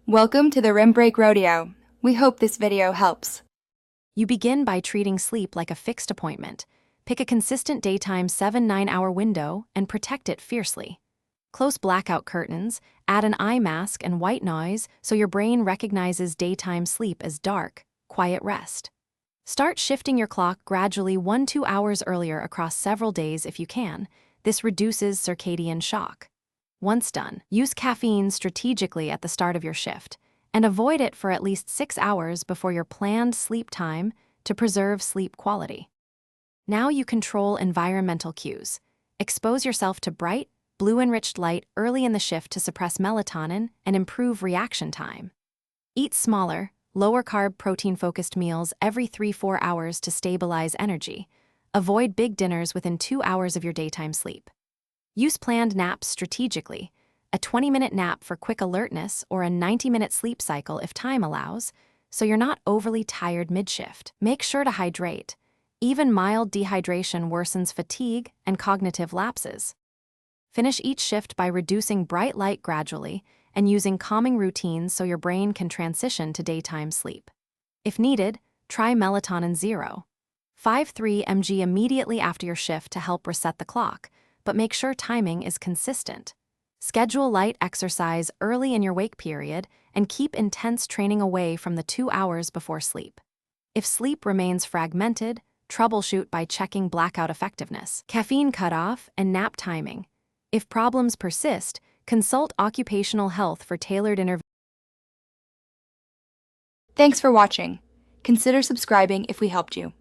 Welcome to the Rim Break Rodeo. We hope this video helps. You begin by treating sleep like a fixed appointment. Pick a consistent daytime 7-9-hour window and protect it fiercely. Close blackout curtains, add an eye mask and white noise so your brain recognizes daytime sleep as dark, quiet rest. Start shifting your clock gradually 1-2 hours earlier across several days if you can. This reduces circadian shock. Once done, use caffeine strategically at the start of your shift and avoid it for at least 6 hours before your planned sleep time to preserve sleep quality. Now you control environmental cues. Expose yourself to bright, blue-enriched light early in the shift to suppress melatonin and improve reaction time. Eat smaller, lower-carb protein-focused meals every 3-4 hours to stabilize energy. Avoid big dinners within 2 hours of your daytime sleep. Use planned naps strategically, a 20-minute nap for quick alertness or a 90-minute sleep cycle if time allows, so you're not overly tired mid-shift. Make sure to hydrate. Even mild dehydration worsens fatigue and cognitive lapses. Finish each shift by reducing bright light gradually and using calming routines so your brain can transition to daytime sleep. If needed, try melatonin 0. 5-3 mg immediately after your shift to help reset the clock, but make sure timing is consistent. Schedule light exercise early in your wake period and keep intense training away from the 2 hours before sleep. If sleep remains fragmented, troubleshoot by checking blackout effectiveness, caffeine cutoff, and nap timing. If problems persist, consult occupational health for tailored interventions. Thanks for watching. Consider subscribing if we helped you.